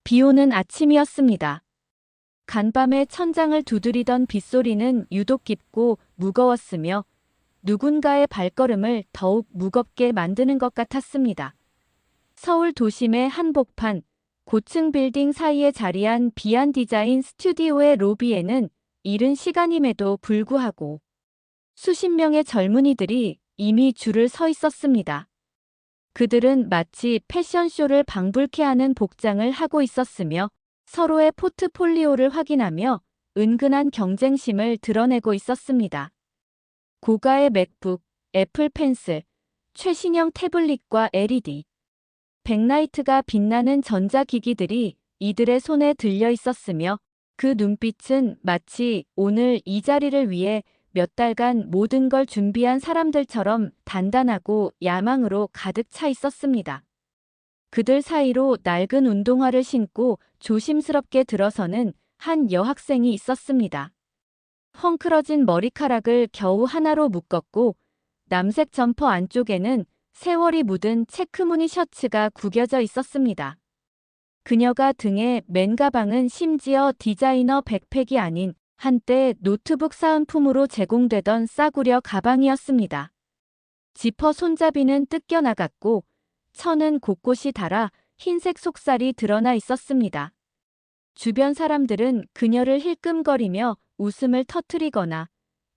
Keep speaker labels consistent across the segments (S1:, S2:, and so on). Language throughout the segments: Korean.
S1: 비오는 아침이었습니다. 간밤에 천장을 두드리던 빗소리는 유독 깊고 무거웠으며 누군가의 발걸음을 더욱 무겁게 만드는 것 같았습니다. 서울 도심의 한복판, 고층 빌딩 사이에 자리한 비안 디자인 스튜디오의 로비에는 이른 시간임에도 불구하고 수십 명의 젊은이들이 이미 줄을 서 있었습니다. 그들은 마치 패션쇼를 방불케 하는 복장을 하고 있었으며 서로의 포트폴리오를 확인하며 은근한 경쟁심을 드러내고 있었습니다. 고가의 맥북, 애플 펜슬, 최신형 태블릿과 LED, 백라이트가 빛나는 전자기기들이 이들의 손에 들려 있었으며 그 눈빛은 마치 오늘 이 자리를 위해 몇 달간 모든 걸 준비한 사람들처럼 단단하고 야망으로 가득 차 있었습니다. 그들 사이로 낡은 운동화를 신고 조심스럽게 들어서는 한 여학생이 있었습니다. 헝클어진 머리카락을 겨우 하나로 묶었고 남색 점퍼 안쪽에는 세월이 묻은 체크무늬 셔츠가 구겨져 있었습니다. 그녀가 등에 맨 가방은 심지어 디자이너 백팩이 아닌 한때 노트북 사은품으로 제공되던 싸구려 가방이었습니다. 지퍼 손잡이는 뜯겨 나갔고 천은 곳곳이 닳아 흰색 속살이 드러나 있었습니다. 주변 사람들은 그녀를 힐끔거리며 웃음을 터뜨리거나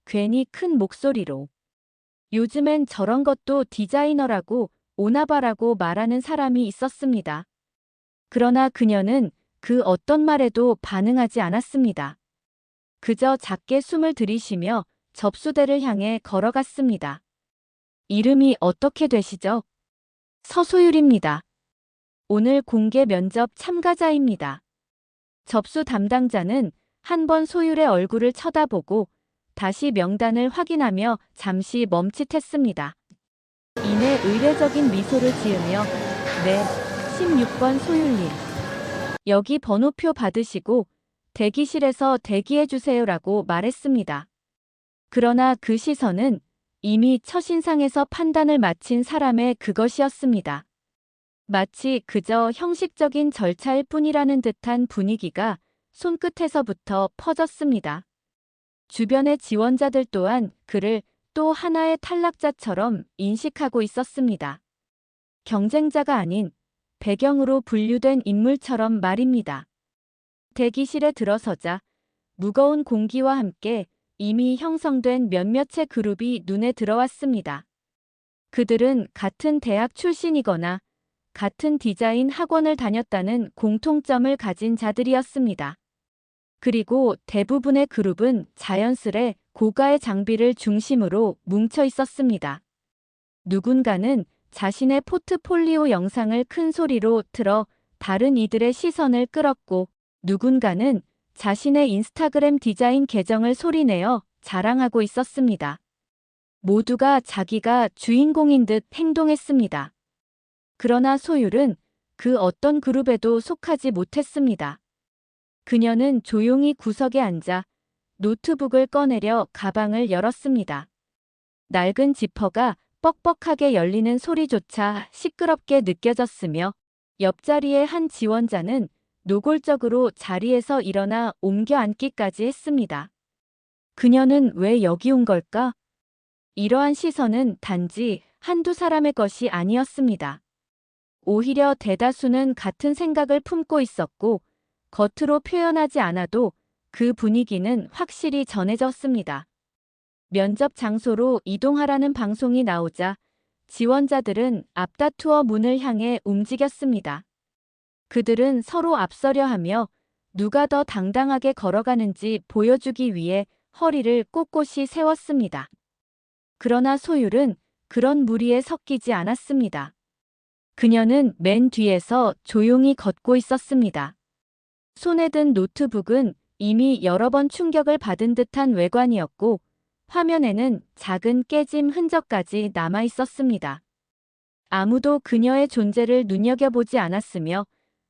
S1: 괜히 큰 목소리로 요즘엔 저런 것도 디자이너라고 오나바라고 말하는 사람이 있었습니다. 그러나 그녀는 그 어떤 말에도 반응하지 않았습니다. 그저 작게 숨을 들이쉬며 접수대를 향해 걸어갔습니다. 이름이 어떻게 되시죠? 서소율입니다. 오늘 공개 면접 참가자입니다. 접수 담당자는 한 번 소율의 얼굴을 쳐다보고 다시 명단을 확인하며 잠시 멈칫했습니다. 이내 의례적인 미소를 지으며 네, 16번 소율님. 여기 번호표 받으시고 대기실에서 대기해주세요라고 말했습니다. 그러나 그 시선은 이미 첫인상에서 판단을 마친 사람의 그것이었습니다. 마치 그저 형식적인 절차일 뿐이라는 듯한 분위기가 손끝에서부터 퍼졌습니다. 주변의 지원자들 또한 그를 또 하나의 탈락자처럼 인식하고 있었습니다. 경쟁자가 아닌 배경으로 분류된 인물처럼 말입니다. 대기실에 들어서자 무거운 공기와 함께 이미 형성된 몇몇의 그룹이 눈에 들어왔습니다. 그들은 같은 대학 출신이거나 같은 디자인 학원을 다녔다는 공통점을 가진 자들이었습니다. 그리고 대부분의 그룹은 자연스레 고가의 장비를 중심으로 뭉쳐 있었습니다. 누군가는 자신의 포트폴리오 영상을 큰 소리로 틀어 다른 이들의 시선을 끌었고 누군가는 자신의 인스타그램 디자인 계정을 소리내어 자랑하고 있었습니다. 모두가 자기가 주인공인 듯 행동했습니다. 그러나 소율은 그 어떤 그룹에도 속하지 못했습니다. 그녀는 조용히 구석에 앉아 노트북을 꺼내려 가방을 열었습니다. 낡은 지퍼가 뻑뻑하게 열리는 소리조차 시끄럽게 느껴졌으며 옆자리의 한 지원자는 노골적으로 자리에서 일어나 옮겨 앉기까지 했습니다. 그녀는 왜 여기 온 걸까? 이러한 시선은 단지 한두 사람의 것이 아니었습니다. 오히려 대다수는 같은 생각을 품고 있었고 겉으로 표현하지 않아도 그 분위기는 확실히 전해졌습니다. 면접 장소로 이동하라는 방송이 나오자 지원자들은 앞다투어 문을 향해 움직였습니다. 그들은 서로 앞서려 하며 누가 더 당당하게 걸어가는지 보여주기 위해 허리를 꼿꼿이 세웠습니다. 그러나 소율은 그런 무리에 섞이지 않았습니다. 그녀는 맨 뒤에서 조용히 걷고 있었습니다. 손에 든 노트북은 이미 여러 번 충격을 받은 듯한 외관이었고 화면에는 작은 깨짐 흔적까지 남아 있었습니다. 아무도 그녀의 존재를 눈여겨보지 않았으며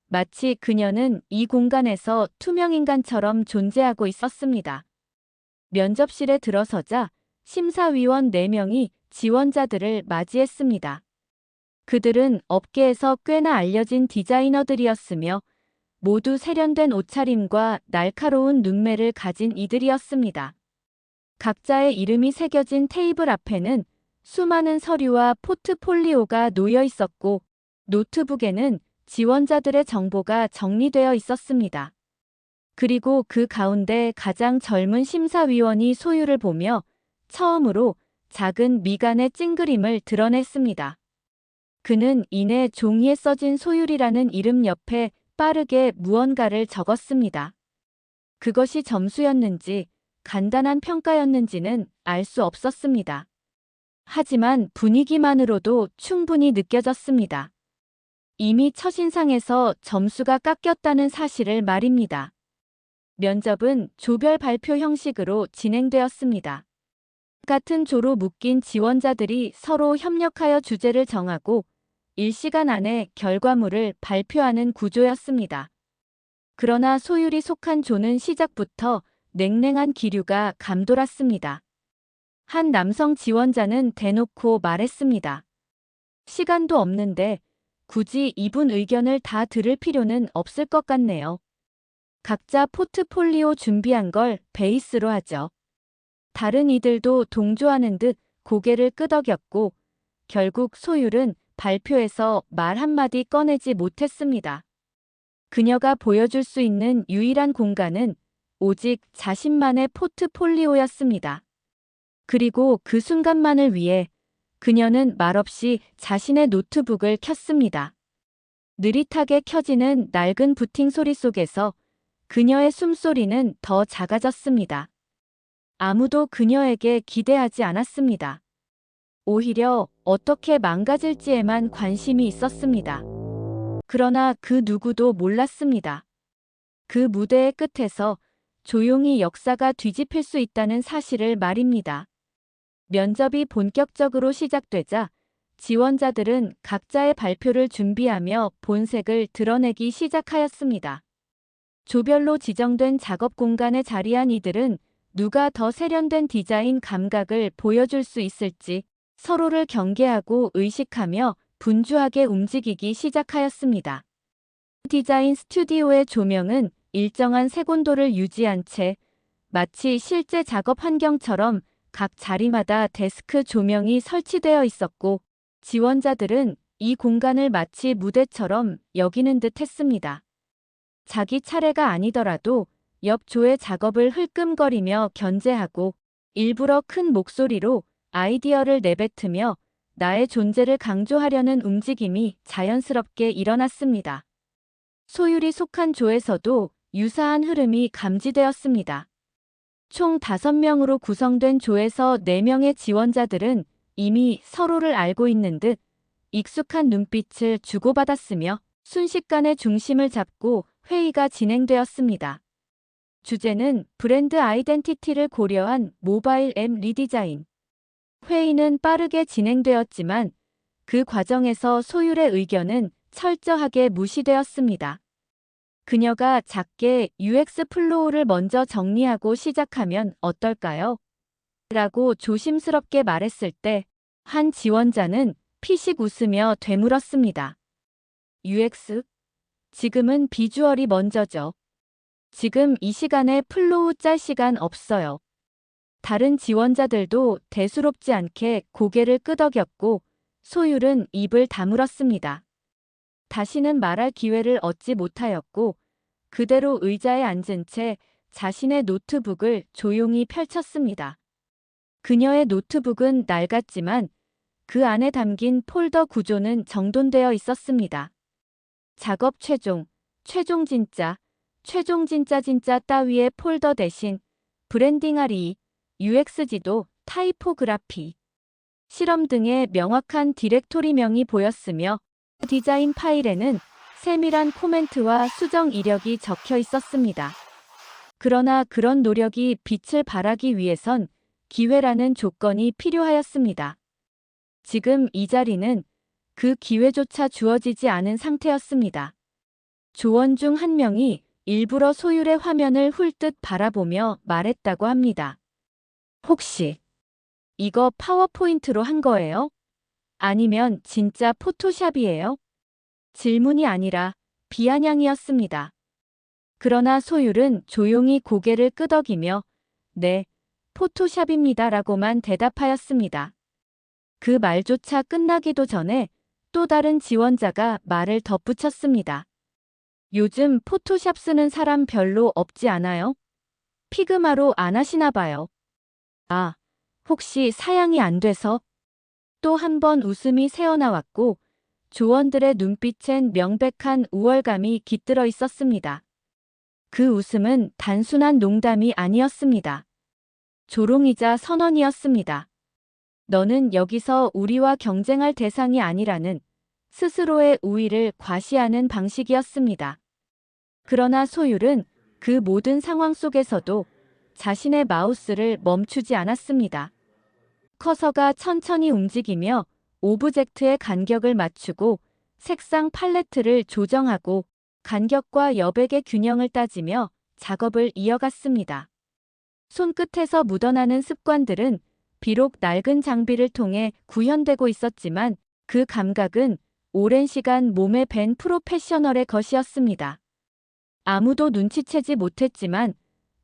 S1: 마치 그녀는 이 공간에서 투명인간처럼 존재하고 있었습니다. 면접실에 들어서자 심사위원 4명이 지원자들을 맞이했습니다. 그들은 업계에서 꽤나 알려진 디자이너들이었으며 모두 세련된 옷차림과 날카로운 눈매를 가진 이들이었습니다. 각자의 이름이 새겨진 테이블 앞에는 수많은 서류와 포트폴리오가 놓여 있었고, 노트북에는 지원자들의 정보가 정리되어 있었습니다. 그리고 그 가운데 가장 젊은 심사위원이 소유를 보며 처음으로 작은 미간의 찡그림을 드러냈습니다. 그는 이내 종이에 써진 소율이라는 이름 옆에 빠르게 무언가를 적었습니다. 그것이 점수였는지 간단한 평가였는지는 알 수 없었습니다. 하지만 분위기만으로도 충분히 느껴졌습니다. 이미 첫인상에서 점수가 깎였다는 사실을 말입니다. 면접은 조별 발표 형식으로 진행되었습니다. 같은 조로 묶인 지원자들이 서로 협력하여 주제를 정하고 일시간 안에 결과물을 발표하는 구조였습니다. 그러나 소율이 속한 조는 시작부터 냉랭한 기류가 감돌았습니다. 한 남성 지원자는 대놓고 말했습니다. 시간도 없는데 굳이 이분 의견을 다 들을 필요는 없을 것 같네요. 각자 포트폴리오 준비한 걸 베이스로 하죠. 다른 이들도 동조하는 듯 고개를 끄덕였고 결국 소율은 발표에서 말 한마디 꺼내지 못했습니다. 그녀가 보여줄 수 있는 유일한 공간은 오직 자신만의 포트폴리오였습니다. 그리고 그 순간만을 위해 그녀는 말없이 자신의 노트북을 켰습니다. 느릿하게 켜지는 낡은 부팅 소리 속에서 그녀의 숨소리는 더 작아졌습니다. 아무도 그녀에게 기대하지 않았습니다. 오히려 어떻게 망가질지에만 관심이 있었습니다. 그러나 그 누구도 몰랐습니다. 그 무대의 끝에서 조용히 역사가 뒤집힐 수 있다는 사실을 말입니다. 면접이 본격적으로 시작되자 지원자들은 각자의 발표를 준비하며 본색을 드러내기 시작하였습니다. 조별로 지정된 작업 공간에 자리한 이들은 누가 더 세련된 디자인 감각을 보여줄 수 있을지 서로를 경계하고 의식하며 분주하게 움직이기 시작하였습니다. 디자인 스튜디오의 조명은 일정한 색온도를 유지한 채 마치 실제 작업 환경처럼 각 자리마다 데스크 조명이 설치되어 있었고 지원자들은 이 공간을 마치 무대처럼 여기는 듯 했습니다. 자기 차례가 아니더라도 옆 조의 작업을 흘끔거리며 견제하고 일부러 큰 목소리로 아이디어를 내뱉으며 나의 존재를 강조하려는 움직임이 자연스럽게 일어났습니다. 소율이 속한 조에서도 유사한 흐름이 감지되었습니다. 총 5명으로 구성된 조에서 4명의 지원자들은 이미 서로를 알고 있는 듯 익숙한 눈빛을 주고받았으며 순식간에 중심을 잡고 회의가 진행되었습니다. 주제는 브랜드 아이덴티티를 고려한 모바일 앱 리디자인. 회의는 빠르게 진행되었지만 그 과정에서 소율의 의견은 철저하게 무시되었습니다. 그녀가 작게 UX 플로우를 먼저 정리하고 시작하면 어떨까요? 라고 조심스럽게 말했을 때 한 지원자는 피식 웃으며 되물었습니다. UX? 지금은 비주얼이 먼저죠. 지금 이 시간에 플로우 짤 시간 없어요. 다른 지원자들도 대수롭지 않게 고개를 끄덕였고 소율은 입을 다물었습니다. 다시는 말할 기회를 얻지 못하였고 그대로 의자에 앉은 채 자신의 노트북을 조용히 펼쳤습니다. 그녀의 노트북은 낡았지만 그 안에 담긴 폴더 구조는 정돈되어 있었습니다. 작업 최종, 최종 진짜 진짜 따위의 폴더 대신 브랜딩 아리, UX 지도, 타이포그라피, 실험 등의 명확한 디렉토리명이 보였으며 디자인 파일에는 세밀한 코멘트와 수정 이력이 적혀 있었습니다. 그러나 그런 노력이 빛을 발하기 위해선 기회라는 조건이 필요하였습니다. 지금 이 자리는 그 기회조차 주어지지 않은 상태였습니다. 조원 중 한 명이 일부러 소율의 화면을 훌듯 바라보며 말했다고 합니다. 혹시 이거 파워포인트로 한 거예요? 아니면 진짜 포토샵이에요? 질문이 아니라 비아냥이었습니다. 그러나 소율은 조용히 고개를 끄덕이며 네, 포토샵입니다라고만 대답하였습니다. 그 말조차 끝나기도 전에 또 다른 지원자가 말을 덧붙였습니다. 요즘 포토샵 쓰는 사람 별로 없지 않아요? 피그마로 안 하시나 봐요. 아, 혹시 사양이 안 돼서? 또 한 번 웃음이 새어나왔고 조원들의 눈빛엔 명백한 우월감이 깃들어 있었습니다. 그 웃음은 단순한 농담이 아니었습니다. 조롱이자 선언이었습니다. 너는 여기서 우리와 경쟁할 대상이 아니라는 스스로의 우위를 과시하는 방식이었습니다. 그러나 소율은 그 모든 상황 속에서도 자신의 마우스를 멈추지 않았습니다. 커서가 천천히 움직이며 오브젝트의 간격을 맞추고 색상 팔레트를 조정하고 간격과 여백의 균형을 따지며 작업을 이어갔습니다. 손끝에서 묻어나는 습관들은 비록 낡은 장비를 통해 구현되고 있었지만 그 감각은 오랜 시간 몸에 밴 프로페셔널의 것이었습니다. 아무도 눈치채지 못했지만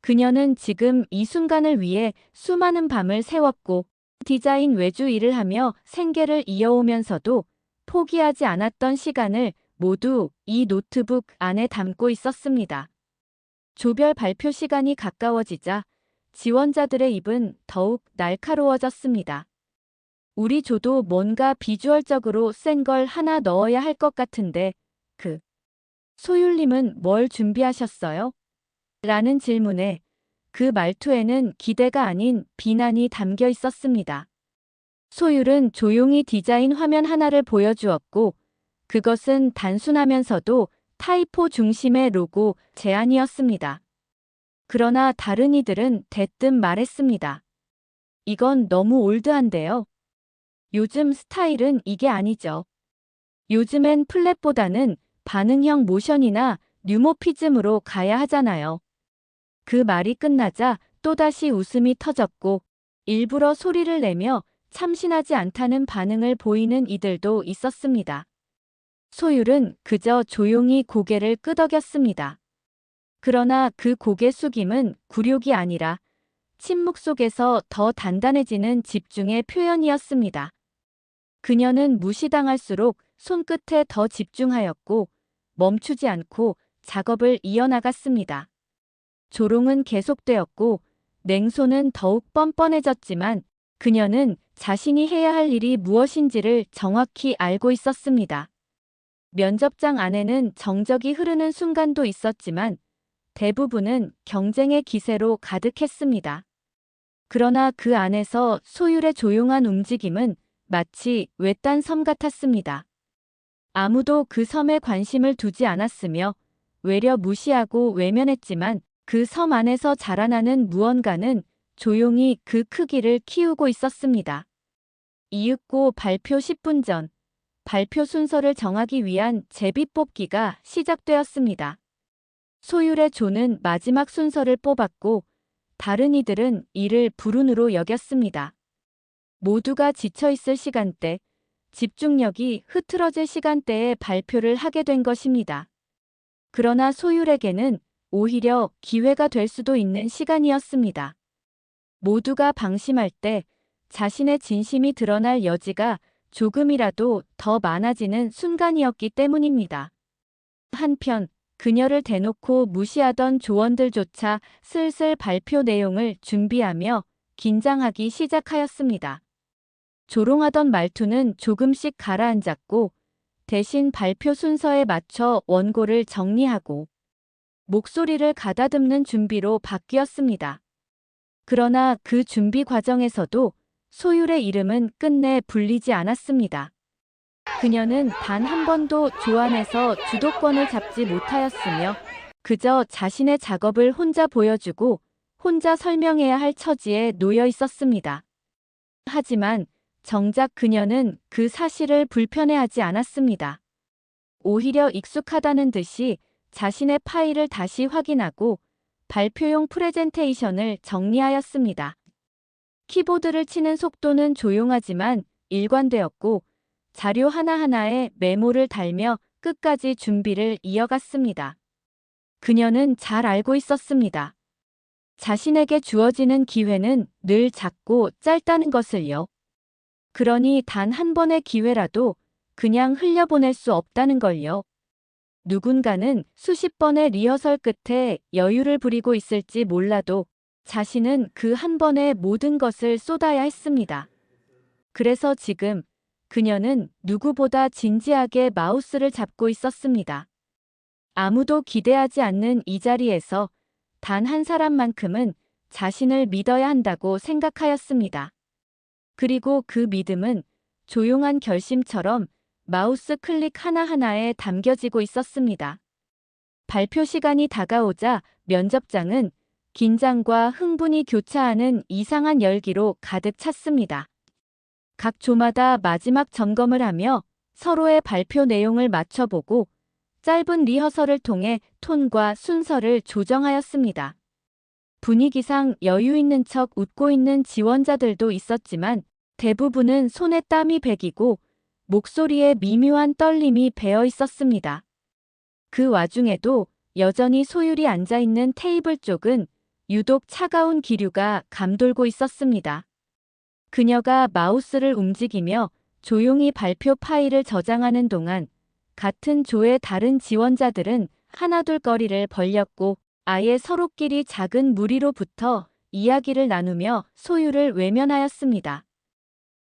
S1: 그녀는 지금 이 순간을 위해 수많은 밤을 새웠고 디자인 외주 일을 하며 생계를 이어오면서도 포기하지 않았던 시간을 모두 이 노트북 안에 담고 있었습니다. 조별 발표 시간이 가까워지자 지원자들의 입은 더욱 날카로워졌습니다. 우리 조도 뭔가 비주얼적으로 센 걸 하나 넣어야 할 것 같은데 소율님은 뭘 준비하셨어요? 라는 질문에 그 말투에는 기대가 아닌 비난이 담겨 있었습니다. 소율은 조용히 디자인 화면 하나를 보여주었고 그것은 단순하면서도 타이포 중심의 로고 제안이었습니다. 그러나 다른 이들은 대뜸 말했습니다. 이건 너무 올드한데요. 요즘 스타일은 이게 아니죠. 요즘엔 플랫보다는 반응형 모션이나 뉴모피즘으로 가야 하잖아요. 그 말이 끝나자 또다시 웃음이 터졌고 일부러 소리를 내며 참신하지 않다는 반응을 보이는 이들도 있었습니다. 소율은 그저 조용히 고개를 끄덕였습니다. 그러나 그 고개 숙임은 굴욕이 아니라 침묵 속에서 더 단단해지는 집중의 표현이었습니다. 그녀는 무시당할수록 손끝에 더 집중하였고 멈추지 않고 작업을 이어나갔습니다. 조롱은 계속되었고 냉소는 더욱 뻔뻔해졌지만 그녀는 자신이 해야 할 일이 무엇인지를 정확히 알고 있었습니다. 면접장 안에는 정적이 흐르는 순간도 있었지만 대부분은 경쟁의 기세로 가득했습니다. 그러나 그 안에서 소율의 조용한 움직임은 마치 외딴 섬 같았습니다. 아무도 그 섬에 관심을 두지 않았으며 외려 무시하고 외면했지만 그 섬 안에서 자라나는 무언가는 조용히 그 크기를 키우고 있었습니다. 이윽고 발표 10분 전, 발표 순서를 정하기 위한 제비 뽑기가 시작되었습니다. 소율의 조는 마지막 순서를 뽑았고 다른 이들은 이를 불운으로 여겼습니다. 모두가 지쳐있을 시간대, 집중력이 흐트러질 시간대에 발표를 하게 된 것입니다. 그러나 소율에게는 오히려 기회가 될 수도 있는 시간이었습니다. 모두가 방심할 때 자신의 진심이 드러날 여지가 조금이라도 더 많아지는 순간이었기 때문입니다. 한편 그녀를 대놓고 무시하던 조원들조차 슬슬 발표 내용을 준비하며 긴장하기 시작하였습니다. 조롱하던 말투는 조금씩 가라앉았고 대신 발표 순서에 맞춰 원고를 정리하고 목소리를 가다듬는 준비로 바뀌었습니다. 그러나 그 준비 과정에서도 소율의 이름은 끝내 불리지 않았습니다. 그녀는 단 한 번도 조 안에서 주도권을 잡지 못하였으며 그저 자신의 작업을 혼자 보여주고 혼자 설명해야 할 처지에 놓여 있었습니다. 하지만 정작 그녀는 그 사실을 불편해하지 않았습니다. 오히려 익숙하다는 듯이 자신의 파일을 다시 확인하고 발표용 프레젠테이션을 정리하였습니다. 키보드를 치는 속도는 조용하지만 일관되었고 자료 하나하나에 메모를 달며 끝까지 준비를 이어갔습니다. 그녀는 잘 알고 있었습니다. 자신에게 주어지는 기회는 늘 작고 짧다는 것을요. 그러니 단 한 번의 기회라도 그냥 흘려보낼 수 없다는 걸요. 누군가는 수십 번의 리허설 끝에 여유를 부리고 있을지 몰라도 자신은 그 한 번에 모든 것을 쏟아야 했습니다. 그래서 지금 그녀는 누구보다 진지하게 마우스를 잡고 있었습니다. 아무도 기대하지 않는 이 자리에서 단 한 사람만큼은 자신을 믿어야 한다고 생각하였습니다. 그리고 그 믿음은 조용한 결심처럼 마우스 클릭 하나하나에 담겨지고 있었습니다. 발표 시간이 다가오자 면접장은 긴장과 흥분이 교차하는 이상한 열기로 가득 찼습니다. 각 조마다 마지막 점검을 하며 서로의 발표 내용을 맞춰보고 짧은 리허설을 통해 톤과 순서를 조정하였습니다. 분위기상 여유 있는 척 웃고 있는 지원자들도 있었지만 대부분은 손에 땀이 배기고 목소리에 미묘한 떨림이 배어 있었습니다. 그 와중에도 여전히 소율이 앉아있는 테이블 쪽은 유독 차가운 기류가 감돌고 있었습니다. 그녀가 마우스를 움직이며 조용히 발표 파일을 저장하는 동안 같은 조의 다른 지원자들은 하나둘 거리를 벌렸고 아예 서로끼리 작은 무리로 붙어 이야기를 나누며 소율을 외면하였습니다.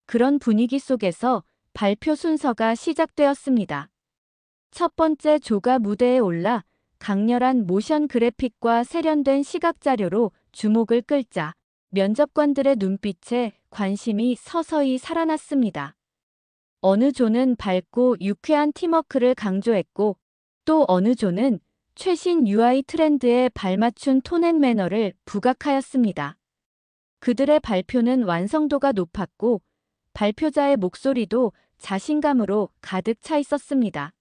S1: 그런 분위기 속에서 발표 순서가 시작되었습니다. 첫 번째 조가 무대에 올라 강렬한 모션 그래픽과 세련된 시각 자료로 주목을 끌자 면접관들의 눈빛에 관심이 서서히 살아났습니다. 어느 조는 밝고 유쾌한 팀워크를 강조했고 또 어느 조는 최신 UI 트렌드에 발맞춘 톤 앤 매너를 부각하였습니다. 그들의 발표는 완성도가 높았고 발표자의 목소리도 자신감으로 가득 차 있었습니다.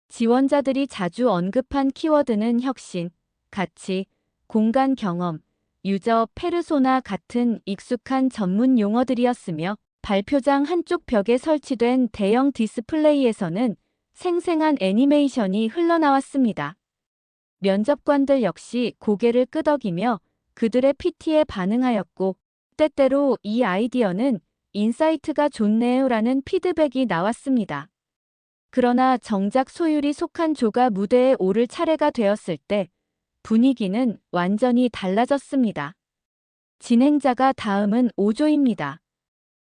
S1: 지원자들이 자주 언급한 키워드는 혁신, 가치, 공간 경험, 유저 페르소나 같은 익숙한 전문 용어들이었으며 발표장 한쪽 벽에 설치된 대형 디스플레이에서는 생생한 애니메이션이 흘러나왔습니다. 면접관들 역시 고개를 끄덕이며 그들의 PT에 반응하였고 때때로 이 아이디어는 인사이트가 좋네요라는 피드백이 나왔습니다. 그러나 정작 소율이 속한 조가 무대에 오를 차례가 되었을 때 분위기는 완전히 달라졌습니다. 진행자가 다음은 5조입니다.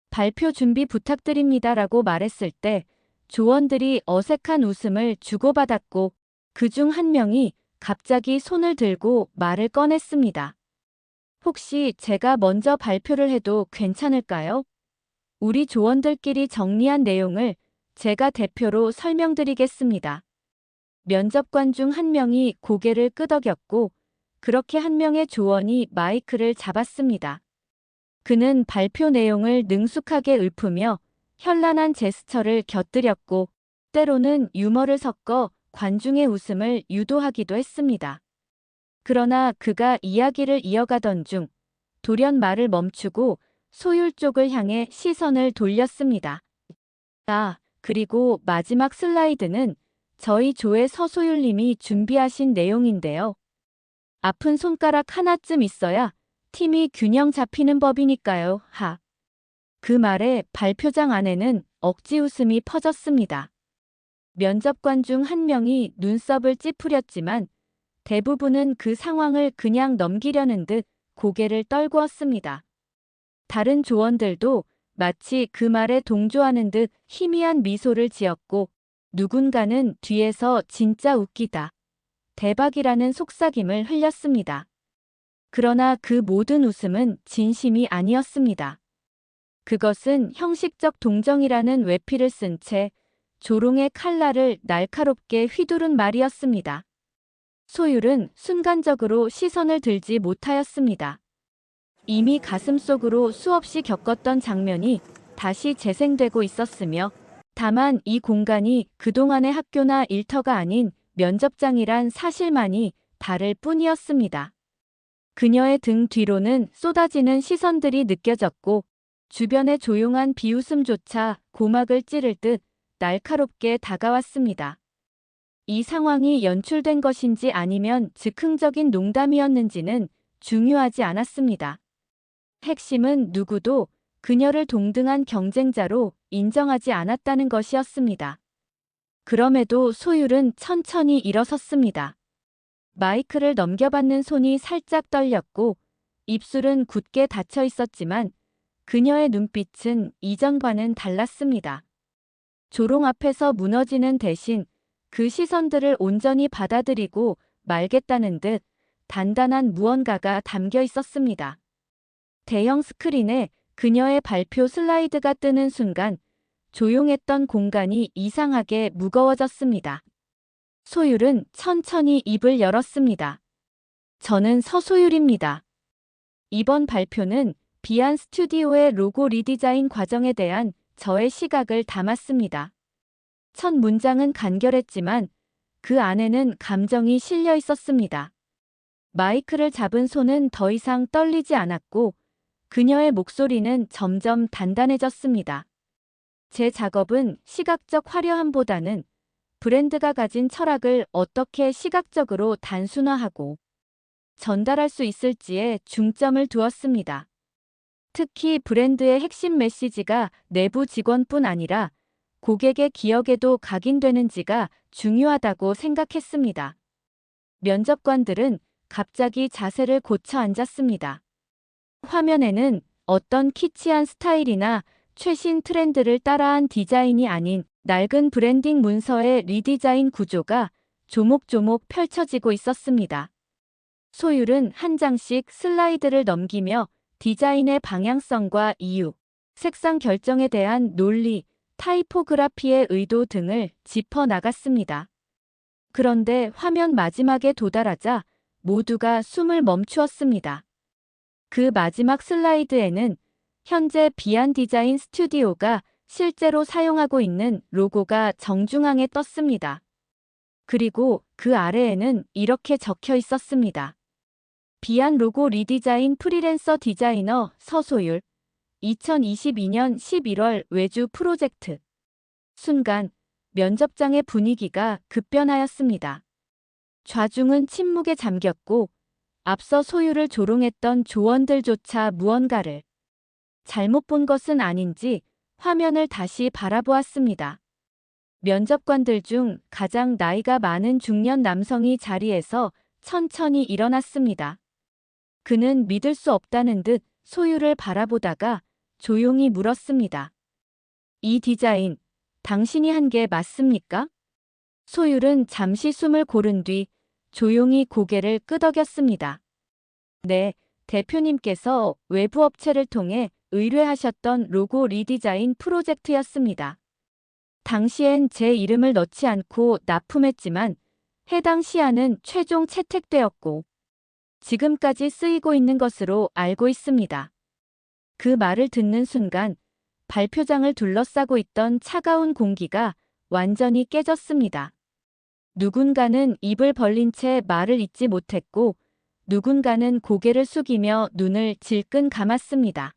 S1: 발표 준비 부탁드립니다라고 말했을 때 조원들이 어색한 웃음을 주고받았고 그중 한 명이 갑자기 손을 들고 말을 꺼냈습니다. 혹시 제가 먼저 발표를 해도 괜찮을까요? 우리 조원들끼리 정리한 내용을 제가 대표로 설명드리겠습니다. 면접관 중 한 명이 고개를 끄덕였고 그렇게 한 명의 조원이 마이크를 잡았습니다. 그는 발표 내용을 능숙하게 읊으며 현란한 제스처를 곁들였고 때로는 유머를 섞어 관중의 웃음을 유도하기도 했습니다. 그러나 그가 이야기를 이어가던 중 돌연 말을 멈추고 소율 쪽을 향해 시선을 돌렸습니다. 그리고 마지막 슬라이드는 저희 조의 서소율님이 준비하신 내용인데요. 아픈 손가락 하나쯤 있어야 팀이 균형 잡히는 법이니까요. 그 말에 발표장 안에는 억지 웃음이 퍼졌습니다. 면접관 중 한 명이 눈썹을 찌푸렸지만 대부분은 그 상황을 그냥 넘기려는 듯 고개를 떨구었습니다. 다른 조원들도 마치 그 말에 동조하는 듯 희미한 미소를 지었고 누군가는 뒤에서 진짜 웃기다, 대박이라는 속삭임을 흘렸습니다. 그러나 그 모든 웃음은 진심이 아니었습니다. 그것은 형식적 동정이라는 외피를 쓴 채 조롱의 칼날을 날카롭게 휘두른 말이었습니다. 소율은 순간적으로 시선을 들지 못하였습니다. 이미 가슴속으로 수없이 겪었던 장면이 다시 재생되고 있었으며 다만 이 공간이 그동안의 학교나 일터가 아닌 면접장이란 사실만이 다를 뿐이었습니다. 그녀의 등 뒤로는 쏟아지는 시선들이 느껴졌고 주변의 조용한 비웃음조차 고막을 찌를 듯 날카롭게 다가왔습니다. 이 상황이 연출된 것인지 아니면 즉흥적인 농담이었는지는 중요하지 않았습니다. 핵심은 누구도 그녀를 동등한 경쟁자로 인정하지 않았다는 것이었습니다. 그럼에도 소율은 천천히 일어섰습니다. 마이크를 넘겨받는 손이 살짝 떨렸고 입술은 굳게 닫혀 있었지만 그녀의 눈빛은 이전과는 달랐습니다. 조롱 앞에서 무너지는 대신 그 시선들을 온전히 받아들이고 말겠다는 듯 단단한 무언가가 담겨 있었습니다. 대형 스크린에 그녀의 발표 슬라이드가 뜨는 순간 조용했던 공간이 이상하게 무거워졌습니다. 소율은 천천히 입을 열었습니다. 저는 서소율입니다. 이번 발표는 비안 스튜디오의 로고 리디자인 과정에 대한 저의 시각을 담았습니다. 첫 문장은 간결했지만 그 안에는 감정이 실려 있었습니다. 마이크를 잡은 손은 더 이상 떨리지 않았고 그녀의 목소리는 점점 단단해졌습니다. 제 작업은 시각적 화려함보다는 브랜드가 가진 철학을 어떻게 시각적으로 단순화하고 전달할 수 있을지에 중점을 두었습니다. 특히 브랜드의 핵심 메시지가 내부 직원뿐 아니라 고객의 기억에도 각인되는지가 중요하다고 생각했습니다. 면접관들은 갑자기 자세를 고쳐 앉았습니다. 화면에는 어떤 키치한 스타일이나 최신 트렌드를 따라한 디자인이 아닌 낡은 브랜딩 문서의 리디자인 구조가 조목조목 펼쳐지고 있었습니다. 소율은 한 장씩 슬라이드를 넘기며 디자인의 방향성과 이유, 색상 결정에 대한 논리, 타이포그라피의 의도 등을 짚어 나갔습니다. 그런데 화면 마지막에 도달하자 모두가 숨을 멈추었습니다. 그 마지막 슬라이드에는 현재 비안 디자인 스튜디오가 실제로 사용하고 있는 로고가 정중앙에 떴습니다. 그리고 그 아래에는 이렇게 적혀 있었습니다. 비안 로고 리디자인 프리랜서 디자이너 서소율 2022년 11월 외주 프로젝트. 순간 면접장의 분위기가 급변하였습니다. 좌중은 침묵에 잠겼고 앞서 소율을 조롱했던 조원들조차 무언가를 잘못 본 것은 아닌지 화면을 다시 바라보았습니다. 면접관들 중 가장 나이가 많은 중년 남성이 자리에서 천천히 일어났습니다. 그는 믿을 수 없다는 듯 소율을 바라보다가 조용히 물었습니다. 이 디자인, 당신이 한 게 맞습니까? 소율은 잠시 숨을 고른 뒤 조용히 고개를 끄덕였습니다. 네, 대표님께서 외부 업체를 통해 의뢰하셨던 로고 리디자인 프로젝트였습니다. 당시엔 제 이름을 넣지 않고 납품했지만 해당 시안은 최종 채택되었고 지금까지 쓰이고 있는 것으로 알고 있습니다. 그 말을 듣는 순간 발표장을 둘러싸고 있던 차가운 공기가 완전히 깨졌습니다. 누군가는 입을 벌린 채 말을 잇지 못했고 누군가는 고개를 숙이며 눈을 질끈 감았습니다.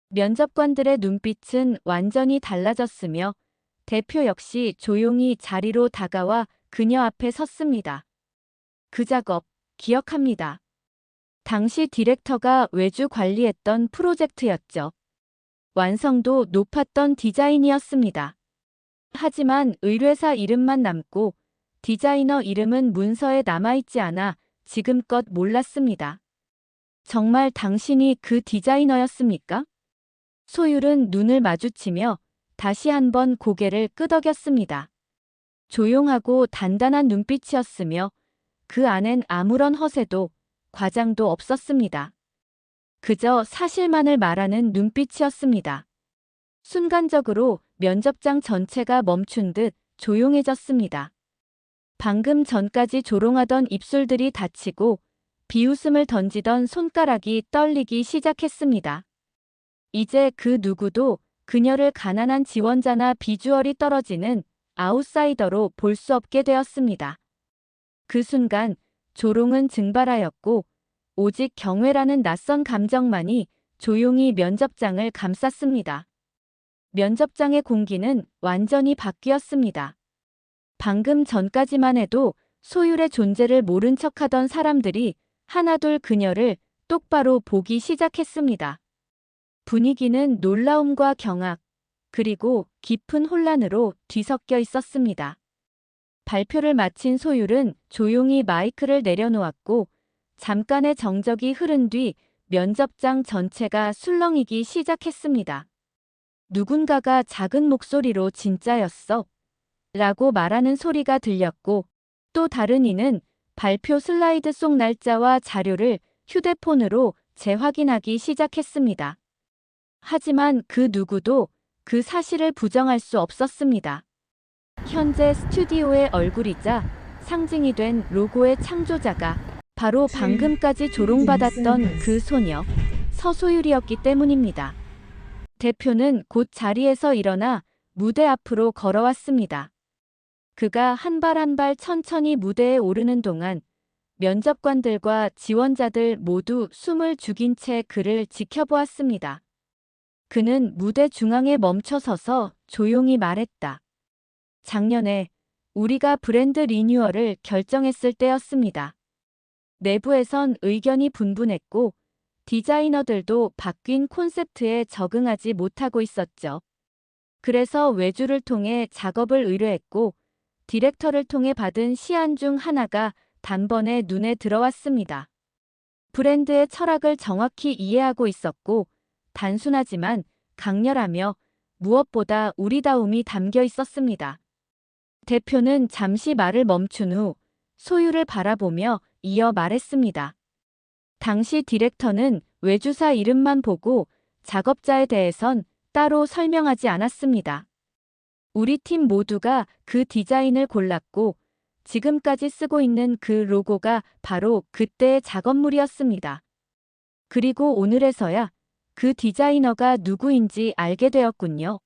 S1: 면접관들의 눈빛은 완전히 달라졌으며 대표 역시 조용히 자리로 다가와 그녀 앞에 섰습니다. 그 작업 기억합니다. 당시 디렉터가 외주 관리했던 프로젝트였죠. 완성도 높았던 디자인이었습니다. 하지만 의뢰사 이름만 남고 디자이너 이름은 문서에 남아있지 않아 지금껏 몰랐습니다. 정말 당신이 그 디자이너였습니까? 소율은 눈을 마주치며 다시 한번 고개를 끄덕였습니다. 조용하고 단단한 눈빛이었으며 그 안엔 아무런 허세도 과장도 없었습니다. 그저 사실만을 말하는 눈빛이었습니다. 순간적으로 면접장 전체가 멈춘 듯 조용해졌습니다. 방금 전까지 조롱하던 입술들이 닫히고 비웃음을 던지던 손가락이 떨리기 시작했습니다. 이제 그 누구도 그녀를 가난한 지원자나 비주얼이 떨어지는 아웃사이더로 볼 수 없게 되었습니다. 그 순간 조롱은 증발하였고 오직 경외라는 낯선 감정만이 조용히 면접장을 감쌌습니다. 면접장의 공기는 완전히 바뀌었습니다. 방금 전까지만 해도 소율의 존재를 모른 척하던 사람들이 하나둘 그녀를 똑바로 보기 시작했습니다. 분위기는 놀라움과 경악, 그리고 깊은 혼란으로 뒤섞여 있었습니다. 발표를 마친 소율은 조용히 마이크를 내려놓았고 잠깐의 정적이 흐른 뒤 면접장 전체가 술렁이기 시작했습니다. 누군가가 작은 목소리로 진짜였어 라고 말하는 소리가 들렸고 또 다른 이는 발표 슬라이드 속 날짜와 자료를 휴대폰으로 재확인하기 시작했습니다. 하지만 그 누구도 그 사실을 부정할 수 없었습니다. 현재 스튜디오의 얼굴이자 상징이 된 로고의 창조자가 바로 방금까지 조롱받았던 그 소녀, 서소율이었기 때문입니다. 대표는 곧 자리에서 일어나 무대 앞으로 걸어왔습니다. 그가 한 발 한 발 천천히 무대에 오르는 동안 면접관들과 지원자들 모두 숨을 죽인 채 그를 지켜보았습니다. 그는 무대 중앙에 멈춰서서 조용히 말했다. 작년에 우리가 브랜드 리뉴얼을 결정했을 때였습니다. 내부에선 의견이 분분했고 디자이너들도 바뀐 콘셉트에 적응하지 못하고 있었죠. 그래서 외주를 통해 작업을 의뢰했고 디렉터를 통해 받은 시안 중 하나가 단번에 눈에 들어왔습니다. 브랜드의 철학을 정확히 이해하고 있었고 단순하지만 강렬하며 무엇보다 우리다움이 담겨 있었습니다. 대표는 잠시 말을 멈춘 후 소율을 바라보며 이어 말했습니다. 당시 디렉터는 외주사 이름만 보고 작업자에 대해선 따로 설명하지 않았습니다. 우리 팀 모두가 그 디자인을 골랐고 지금까지 쓰고 있는 그 로고가 바로 그때의 작업물이었습니다. 그리고 오늘에서야 그 디자이너가 누구인지 알게 되었군요.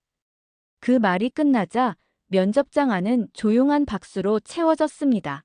S1: 그 말이 끝나자 면접장 안은 조용한 박수로 채워졌습니다.